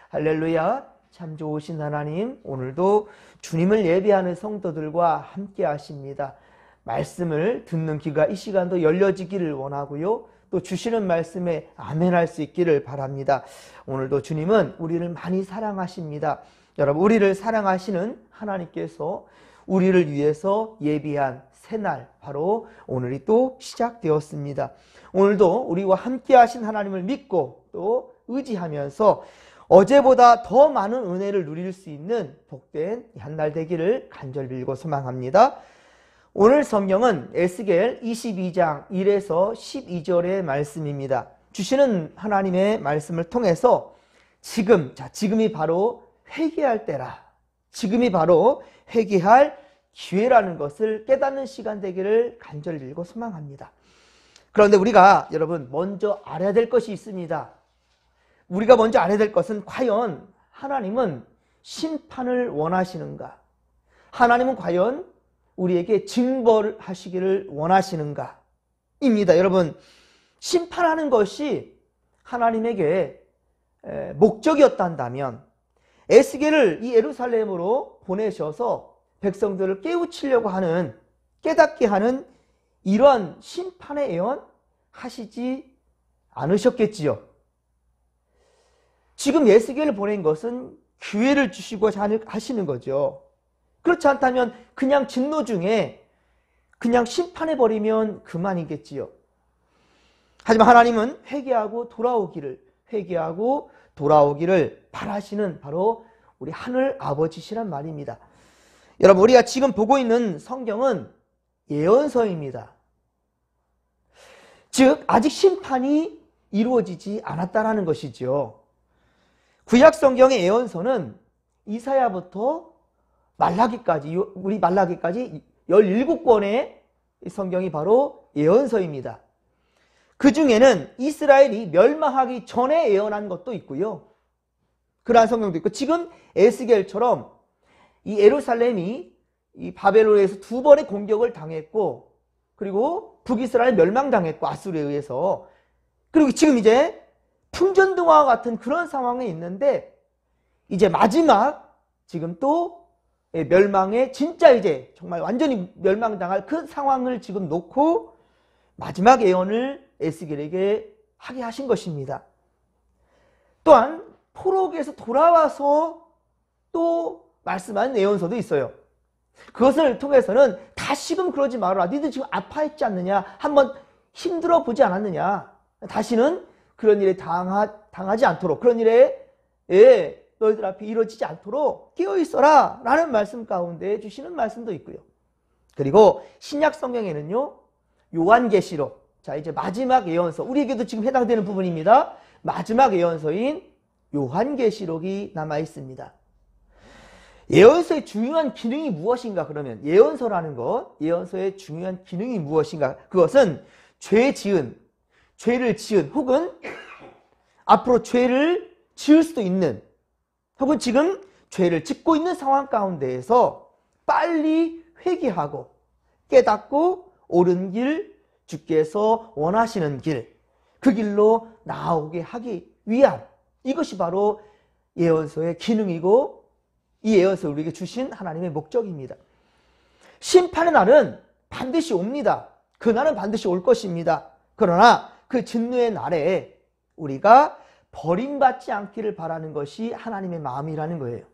할렐루야. 참 좋으신 하나님, 오늘도 주님을 예배하는 성도들과 함께 하십니다. 말씀을 듣는 귀가 이 시간도 열려지기를 원하고요. 또 주시는 말씀에 아멘할 수 있기를 바랍니다. 오늘도 주님은 우리를 많이 사랑하십니다. 여러분, 우리를 사랑하시는 하나님께서 우리를 위해서 예비한 새날, 바로 오늘이 또 시작되었습니다. 오늘도 우리와 함께 하신 하나님을 믿고 또 의지하면서 어제보다 더 많은 은혜를 누릴 수 있는 복된 한날 되기를 간절히 빌고 소망합니다. 오늘 성경은 에스겔 22장 1에서 12절의 말씀입니다. 주시는 하나님의 말씀을 통해서 지금이 바로 회개할 때라, 지금이 바로 회개할 기회라는 것을 깨닫는 시간 되기를 간절히 빌고 소망합니다. 그런데 우리가 여러분 먼저 알아야 될 것이 있습니다. 우리가 먼저 알아야 될 것은 과연 하나님은 심판을 원하시는가? 하나님은 과연 우리에게 징벌을 하시기를 원하시는가? 입니다. 여러분, 심판하는 것이 하나님에게 목적이었단다면 에스겔을 이 예루살렘으로 보내셔서 백성들을 깨우치려고 하는, 깨닫게 하는 이러한 심판의 예언 하시지 않으셨겠지요. 지금 에스겔을 보낸 것은 기회를 주시고 하시는 거죠. 그렇지 않다면 그냥 진노 중에 그냥 심판해버리면 그만이겠지요. 하지만 하나님은 회개하고 돌아오기를 바라시는 바로 우리 하늘 아버지시란 말입니다. 여러분, 우리가 지금 보고 있는 성경은 예언서입니다. 즉 아직 심판이 이루어지지 않았다는 것이죠. 구약 성경의 예언서는 이사야부터 말라기까지, 우리 말라기까지 17권의 성경이 바로 예언서입니다. 그 중에는 이스라엘이 멸망하기 전에 예언한 것도 있고요. 그러한 성경도 있고, 지금 에스겔처럼 이 예루살렘이 이 바벨론에서 2번의 공격을 당했고, 그리고 북이스라엘 멸망당했고, 아수르에 의해서. 그리고 지금 이제 풍전등화와 같은 그런 상황에 있는데, 이제 마지막 지금 또 멸망에 진짜 이제 정말 완전히 멸망당할 그 상황을 지금 놓고 마지막 예언을 에스겔에게 하게 하신 것입니다. 또한 포로기에서 돌아와서 또 말씀한 예언서도 있어요. 그것을 통해서는 다시금 그러지 말아라. 니들 지금 아파했지 않느냐? 한번 힘들어 보지 않았느냐? 다시는 그런 일에 당하지 않도록, 그런 일에 너희들 앞에 이루어지지 않도록 깨어있어라 라는 말씀 가운데 주시는 말씀도 있고요. 그리고 신약 성경에는요, 요한계시록, 자 이제 마지막 예언서, 우리에게도 지금 해당되는 부분입니다. 마지막 예언서인 요한계시록이 남아 있습니다. 예언서의 중요한 기능이 무엇인가? 그러면 예언서라는 것, 예언서의 중요한 기능이 무엇인가? 그것은 죄를 지은 혹은 앞으로 죄를 지을 수도 있는, 혹은 지금 죄를 짓고 있는 상황 가운데에서 빨리 회개하고 깨닫고 옳은 길, 주께서 원하시는 길, 그 길로 나아오게 하기 위한, 이것이 바로 예언서의 기능이고 이 예언서 우리에게 주신 하나님의 목적입니다. 심판의 날은 반드시 옵니다. 그 날은 반드시 올 것입니다. 그러나 그 진노의 날에 우리가 버림받지 않기를 바라는 것이 하나님의 마음이라는 거예요.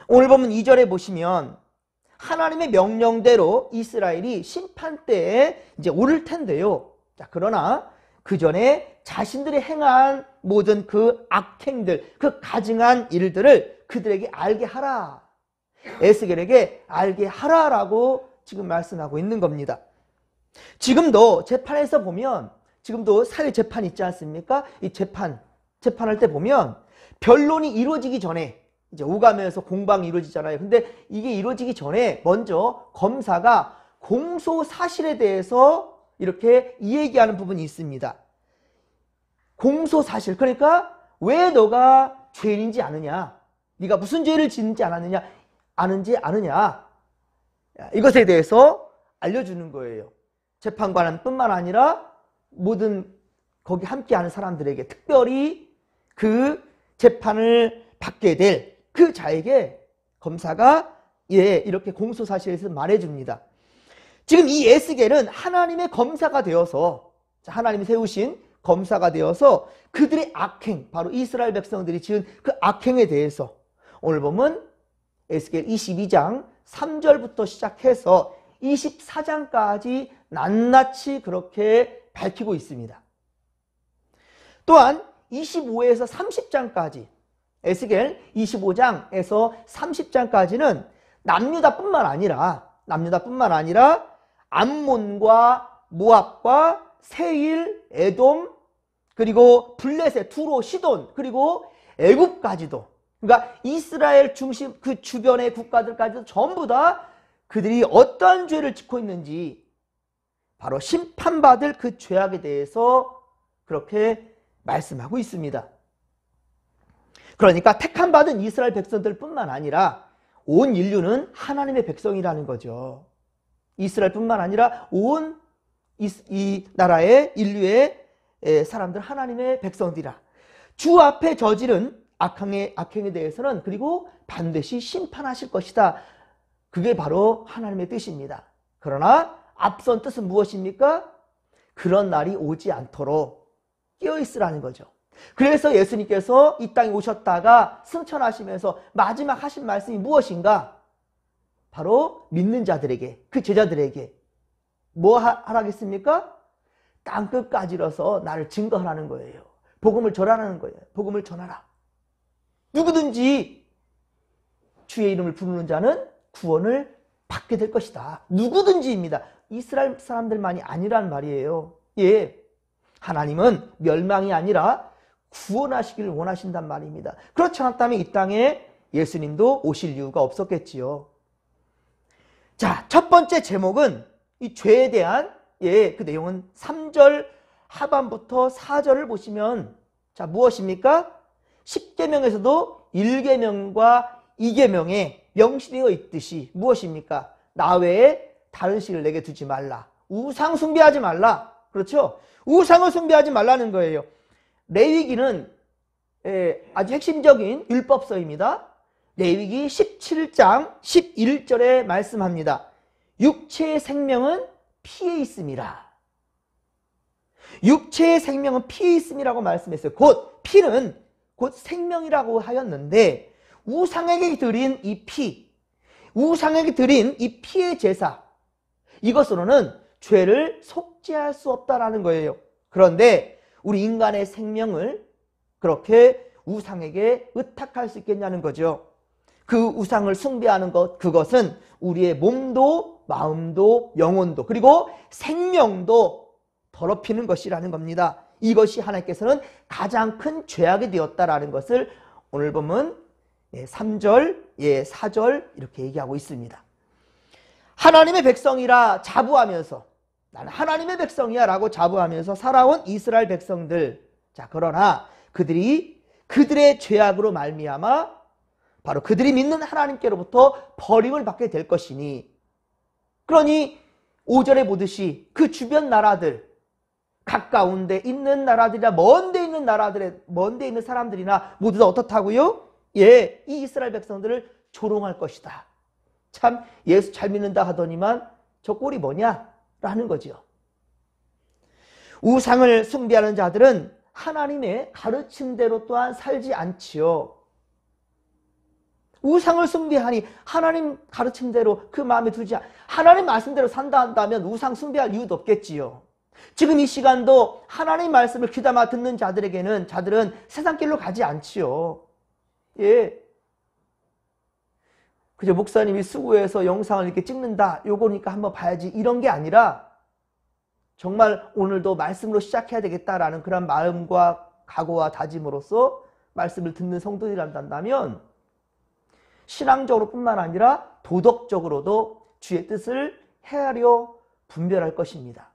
오늘 보면 2절에 보시면 하나님의 명령대로 이스라엘이 심판 때에 이제 오를 텐데요. 자, 그러나 그 전에 자신들이 행한 모든 그 악행들, 그 가증한 일들을 그들에게 알게 하라. 에스겔에게 알게 하라라고 지금 말씀하고 있는 겁니다. 지금도 재판에서 보면, 지금도 사회 재판 있지 않습니까? 이 재판할 때 보면 변론이 이루어지기 전에, 이제 오가면서 공방이 이루어지잖아요. 근데 이게 이루어지기 전에 먼저 검사가 공소 사실에 대해서 이렇게 이야기하는 부분이 있습니다. 공소 사실, 그러니까 왜 너가 죄인인지 아느냐, 네가 무슨 죄를 짓는지 아는지 아느냐, 이것에 대해서 알려주는 거예요. 재판관뿐만 아니라 모든 거기 함께하는 사람들에게, 특별히 그 재판을 받게 될 그 자에게 검사가 이렇게 공소사실에서 말해줍니다. 지금 이 에스겔은 하나님의 검사가 되어서, 하나님이 세우신 검사가 되어서 그들의 악행, 바로 이스라엘 백성들이 지은 그 악행에 대해서 오늘 보면 에스겔 22장 3절부터 시작해서 24장까지 낱낱이 그렇게 밝히고 있습니다. 또한 25에서 30장까지, 에스겔 25장에서 30장까지는 남유다뿐만 아니라 암몬과 모압과 세일, 에돔, 그리고 블레셋, 투로, 시돈, 그리고 애굽까지도, 그러니까 이스라엘 중심 그 주변의 국가들까지도 전부 다 그들이 어떠한 죄를 짓고 있는지, 바로 심판받을 그 죄악에 대해서 그렇게 말씀하고 있습니다. 그러니까 택함받은 이스라엘 백성들뿐만 아니라 온 인류는 하나님의 백성이라는 거죠. 이스라엘뿐만 아니라 온 이 나라의 인류의 사람들, 하나님의 백성들이라. 주 앞에 저지른 악행에 대해서는 그리고 반드시 심판하실 것이다. 그게 바로 하나님의 뜻입니다. 그러나 앞선 뜻은 무엇입니까? 그런 날이 오지 않도록 깨어있으라는 거죠. 그래서 예수님께서 이 땅에 오셨다가 승천하시면서 마지막 하신 말씀이 무엇인가? 바로 믿는 자들에게, 그 제자들에게 뭐 하라겠습니까? 땅끝까지 이뤄서 나를 증거하라는 거예요. 복음을 전하라는 거예요. 복음을 전하라. 누구든지 주의 이름을 부르는 자는 구원을 받게 될 것이다. 누구든지입니다. 이스라엘 사람들만이 아니란 말이에요. 하나님은 멸망이 아니라 구원하시기를 원하신단 말입니다. 그렇지 않았다면 이 땅에 예수님도 오실 이유가 없었겠지요. 자, 첫 번째 제목은 이 죄에 대한 그 내용은 3절 하반부터 4절을 보시면, 자, 무엇입니까? 10계명에서도 1계명과 2계명에 명시되어 있듯이 무엇입니까? 나 외에 다른 신을 내게 두지 말라. 우상 숭배하지 말라. 그렇죠? 우상을 숭배하지 말라는 거예요. 레위기는 아주 핵심적인 율법서입니다. 레위기 17장 11절에 말씀합니다. 육체의 생명은 피에 있음이라. 육체의 생명은 피에 있음이라고 말씀했어요. 곧 피는 곧 생명이라고 하였는데, 우상에게 드린 이 피, 우상에게 드린 이 피의 제사, 이것으로는 죄를 속죄할 수 없다라는 거예요. 그런데 우리 인간의 생명을 그렇게 우상에게 의탁할 수 있겠냐는 거죠. 그 우상을 숭배하는 것, 그것은 우리의 몸도 마음도 영혼도 그리고 생명도 더럽히는 것이라는 겁니다. 이것이 하나님께서는 가장 큰 죄악이 되었다라는 것을 오늘 보면 3절, 4절 이렇게 얘기하고 있습니다. 하나님의 백성이라 자부하면서, 나는 하나님의 백성이야 라고 자부하면서 살아온 이스라엘 백성들, 자, 그러나 그들의 죄악으로 말미암아 바로 그들이 믿는 하나님께로부터 버림을 받게 될 것이니, 그러니 5절에 보듯이 그 주변 나라들, 가까운 데 있는 나라들이나 먼 데 있는 나라들의 먼 데 있는 사람들이나 모두 다 어떻다고요? 이 이스라엘 백성들을 조롱할 것이다. 참 예수 잘 믿는다 하더니만 저 꼴이 뭐냐? 라는 거죠. 우상을 숭배하는 자들은 하나님의 가르침대로 또한 살지 않지요. 우상을 숭배하니 하나님 가르침대로 그 마음에 두지 하나님 말씀대로 산다 한다면 우상 숭배할 이유도 없겠지요. 지금 이 시간도 하나님 말씀을 귀담아 듣는 자들은 세상 길로 가지 않지요. 그저 목사님이 수고해서 영상을 이렇게 찍는다, 요거니까 한번 봐야지, 이런 게 아니라 정말 오늘도 말씀으로 시작해야 되겠다라는 그런 마음과 각오와 다짐으로써 말씀을 듣는 성도들이란다면 신앙적으로 뿐만 아니라 도덕적으로도 주의 뜻을 헤아려 분별할 것입니다.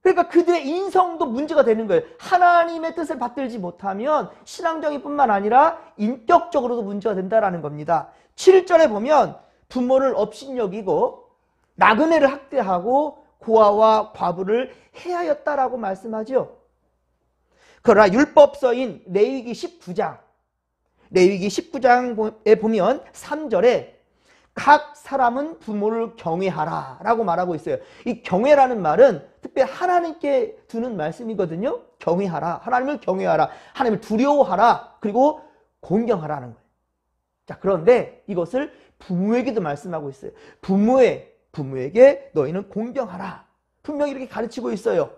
그러니까 그들의 인성도 문제가 되는 거예요. 하나님의 뜻을 받들지 못하면 신앙적인 뿐만 아니라 인격적으로도 문제가 된다는 겁니다. 7절에 보면 부모를 업신여기고 나그네를 학대하고 고아와 과부를 해하였다라고 말씀하죠. 그러나 율법서인 레위기 19장에 보면 3절에 각 사람은 부모를 경외하라 라고 말하고 있어요. 이 경외라는 말은 특별히 하나님께 두는 말씀이거든요. 경외하라. 하나님을 경외하라. 하나님을 두려워하라. 그리고 공경하라는 거예요. 자, 그런데 이것을 부모에게도 말씀하고 있어요. 부모에게 너희는 공경하라. 분명히 이렇게 가르치고 있어요.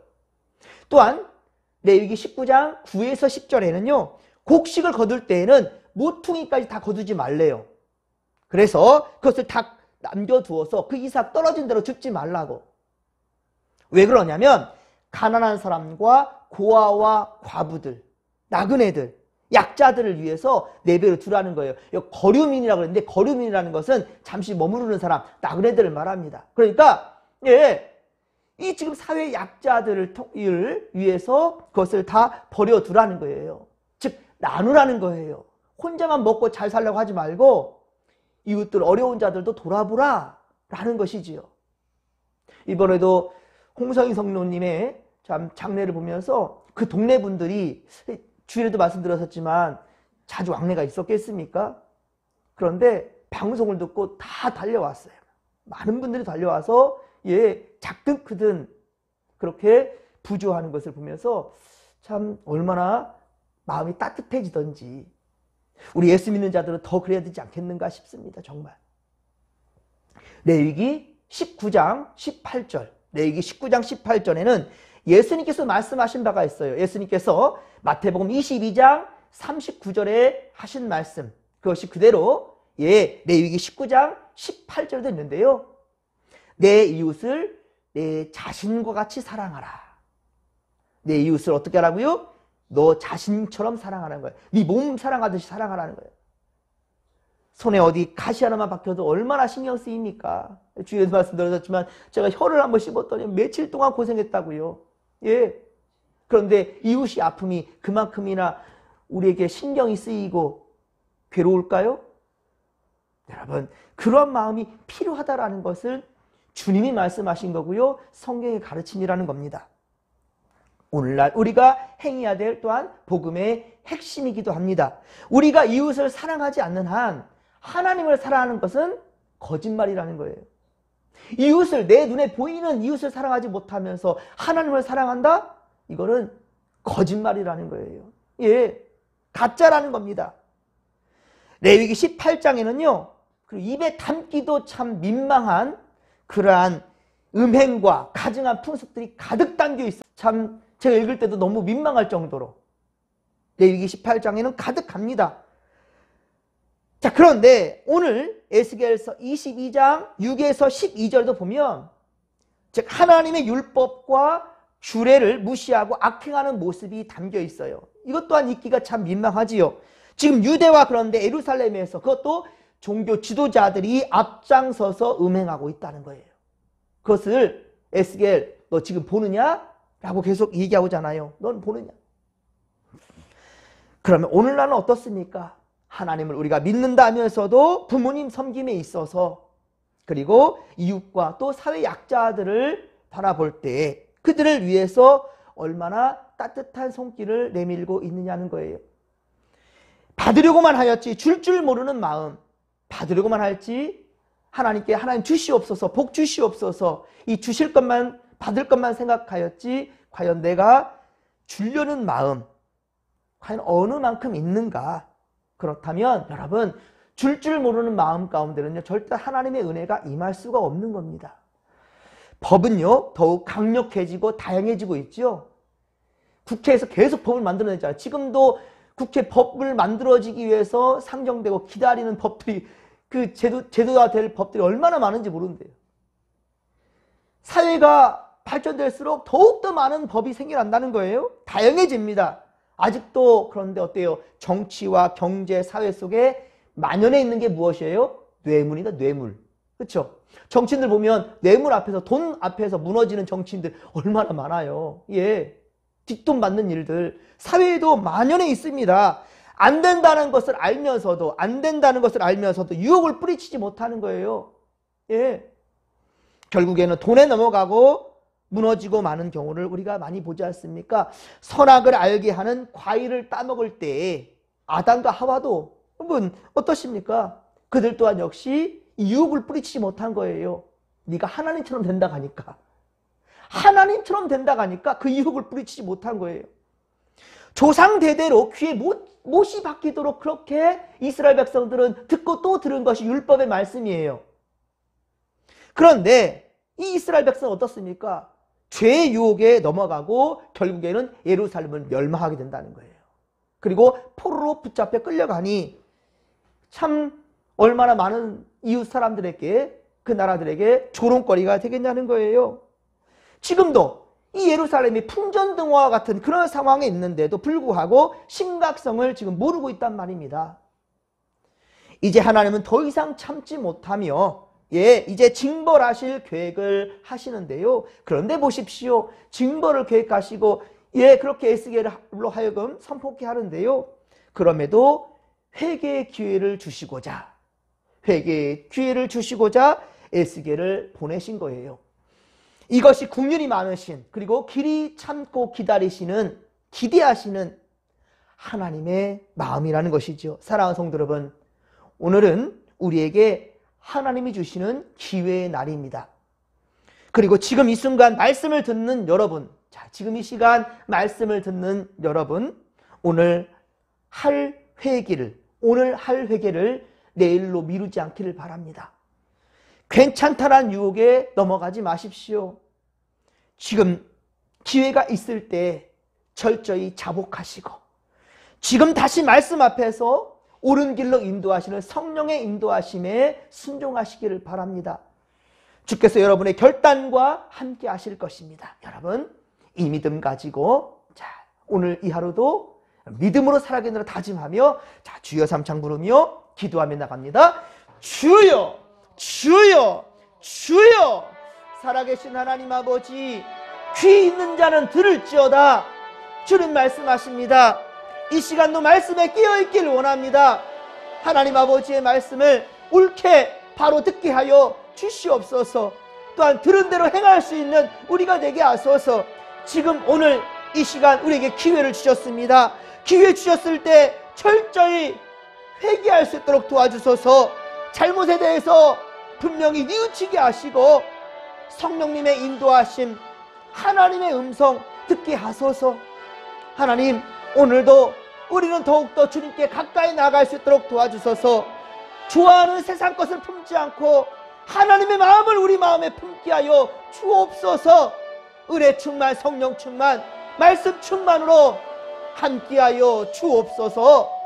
또한 레위기 19장 9에서 10절에는요. 곡식을 거둘 때에는 모퉁이까지 다 거두지 말래요. 그래서 그것을 다 남겨두어서 그 이삭 떨어진 대로 줍지 말라고. 왜 그러냐면 가난한 사람과 고아와 과부들, 나그네들, 약자들을 위해서 내버려 두라는 거예요. 거류민이라고 그러는데 거류민이라는 것은 잠시 머무르는 사람, 나그네들을 말합니다. 그러니까 이 지금 사회 약자들을 위해서 그것을 다 버려두라는 거예요. 즉 나누라는 거예요. 혼자만 먹고 잘 살려고 하지 말고 이웃들 어려운 자들도 돌아보라 라는 것이지요. 이번에도 홍성희 성도님의 장례를 보면서 그 동네 분들이 주일에도 말씀드렸었지만 자주 왕래가 있었겠습니까? 그런데 방송을 듣고 다 달려왔어요. 많은 분들이 달려와서 작든 크든 그렇게 부조하는 것을 보면서 참 얼마나 마음이 따뜻해지던지 우리 예수 믿는 자들은 더 그래야 되지 않겠는가 싶습니다. 정말. 레위기 19장 18절 레위기 19장 18절에는 예수님께서 말씀하신 바가 있어요. 예수님께서 마태복음 22장 39절에 하신 말씀 그것이 그대로 레위기 19장 18절도 있는데요. 내 이웃을 내 자신과 같이 사랑하라. 내 이웃을 어떻게 하라고요? 너 자신처럼 사랑하라는 거예요. 네 몸 사랑하듯이 사랑하라는 거예요. 손에 어디 가시 하나만 박혀도 얼마나 신경 쓰입니까? 주일에도 말씀드렸지만 제가 혀를 한번 씹었더니 며칠 동안 고생했다고요. 그런데 이웃이 아픔이 그만큼이나 우리에게 신경이 쓰이고 괴로울까요? 여러분, 그런 마음이 필요하다라는 것을 주님이 말씀하신 거고요. 성경의 가르침이라는 겁니다. 오늘날 우리가 행해야 될 또한 복음의 핵심이기도 합니다. 우리가 이웃을 사랑하지 않는 한 하나님을 사랑하는 것은 거짓말이라는 거예요. 이웃을 내 눈에 보이는 이웃을 사랑하지 못하면서 하나님을 사랑한다? 이거는 거짓말이라는 거예요. 가짜라는 겁니다. 레위기 18장에는요. 그리고 입에 담기도 참 민망한 그러한 음행과 가증한 풍습들이 가득 담겨 있어요. 참 제가 읽을 때도 너무 민망할 정도로 레위기 18장에는 가득합니다. 자, 그런데 오늘 에스겔서 22장 6에서 12절도 보면 즉 하나님의 율법과 규례를 무시하고 악행하는 모습이 담겨 있어요. 이것 또한 읽기가 참 민망하지요. 지금 유대와 그런데 예루살렘에서 그것도 종교 지도자들이 앞장서서 음행하고 있다는 거예요. 그것을 에스겔 너 지금 보느냐? 라고 계속 얘기하잖아요. 넌 보느냐? 그러면 오늘날은 어떻습니까? 하나님을 우리가 믿는다 하면서도 부모님 섬김에 있어서 그리고 이웃과 또 사회 약자들을 바라볼 때 그들을 위해서 얼마나 따뜻한 손길을 내밀고 있느냐는 거예요. 받으려고만 하였지 줄 모르는 마음, 받으려고만 할지 하나님께 하나님 주시옵소서, 복 주시옵소서, 이 주실 것만 받을 것만 생각하였지 과연 내가 주려는 마음 과연 어느 만큼 있는가? 그렇다면 여러분 줄 모르는 마음 가운데는요 절대 하나님의 은혜가 임할 수가 없는 겁니다. 법은요 더욱 강력해지고 다양해지고 있죠. 국회에서 계속 법을 만들어내잖아요. 지금도 국회 법을 만들어지기 위해서 상정되고 기다리는 법들이 그 제도가 될 법들이 얼마나 많은지 모르는데요. 사회가 발전될수록 더욱더 많은 법이 생겨난다는 거예요. 다양해집니다. 아직도 그런데 어때요? 정치와 경제, 사회 속에 만연해 있는 게 무엇이에요? 뇌물이다, 뇌물. 그렇죠? 정치인들 보면 뇌물 앞에서, 돈 앞에서 무너지는 정치인들 얼마나 많아요. 뒷돈 받는 일들. 사회에도 만연해 있습니다. 안 된다는 것을 알면서도 유혹을 뿌리치지 못하는 거예요. 결국에는 돈에 넘어가고 무너지고 마는 경우를 우리가 많이 보지 않습니까? 선악을 알게 하는 과일을 따먹을 때 아담과 하와도 여러분 어떠십니까? 그들 또한 역시 유혹을 뿌리치지 못한 거예요. 네가 하나님처럼 된다 하니까. 하나님처럼 된다 하니까 그 유혹을 뿌리치지 못한 거예요. 조상 대대로 귀에 못이 박히도록 그렇게 이스라엘 백성들은 듣고 또 들은 것이 율법의 말씀이에요. 그런데 이 이스라엘 백성은 어떻습니까? 죄의 유혹에 넘어가고 결국에는 예루살렘을 멸망하게 된다는 거예요. 그리고 포로로 붙잡혀 끌려가니 참 얼마나 많은 이웃 사람들에게, 그 나라들에게 조롱거리가 되겠냐는 거예요. 지금도 이 예루살렘이 풍전등화와 같은 그런 상황에 있는데도 불구하고 심각성을 지금 모르고 있단 말입니다. 이제 하나님은 더 이상 참지 못하며 이제 징벌하실 계획을 하시는데요. 그런데 보십시오. 징벌을 계획하시고 그렇게 에스겔로 하여금 선포케 하는데요. 그럼에도 회개의 기회를 주시고자 에스겔을 보내신 거예요. 이것이 국률이 많으신, 그리고 길이 참고 기대하시는 하나님의 마음이라는 것이죠. 사랑하는 성도 여러분, 오늘은 우리에게 하나님이 주시는 기회의 날입니다. 그리고 지금 이 순간 말씀을 듣는 여러분, 지금 이 시간 말씀을 듣는 여러분, 오늘 할 회개를 내일로 미루지 않기를 바랍니다. 괜찮다란 유혹에 넘어가지 마십시오. 지금 기회가 있을 때 철저히 자복하시고, 지금 다시 말씀 앞에서 옳은 길로 인도하시는 성령의 인도하심에 순종하시기를 바랍니다. 주께서 여러분의 결단과 함께 하실 것입니다. 여러분, 이 믿음 가지고 오늘 이 하루도 믿음으로 살아가느라 다짐하며 주여 삼창 부르며 기도하며 나갑니다. 주여, 주여, 주여. 살아계신 하나님 아버지, 귀 있는 자는 들을지어다. 주님 말씀하십니다. 이 시간도 말씀에 깨어있기를 원합니다. 하나님 아버지의 말씀을 옳게 바로 듣게 하여 주시옵소서. 또한 들은 대로 행할 수 있는 우리가 되게 하소서. 지금 오늘 이 시간 우리에게 기회를 주셨습니다. 기회 주셨을 때 철저히 회개할 수 있도록 도와주소서. 잘못에 대해서 분명히 뉘우치게 하시고 성령님의 인도하심, 하나님의 음성 듣게 하소서. 하나님, 오늘도 우리는 더욱더 주님께 가까이 나아갈 수 있도록 도와주소서. 좋아하는 세상 것을 품지 않고 하나님의 마음을 우리 마음에 품게 하여 주옵소서. 은혜 충만, 성령 충만, 말씀 충만으로 함께하여 주옵소서.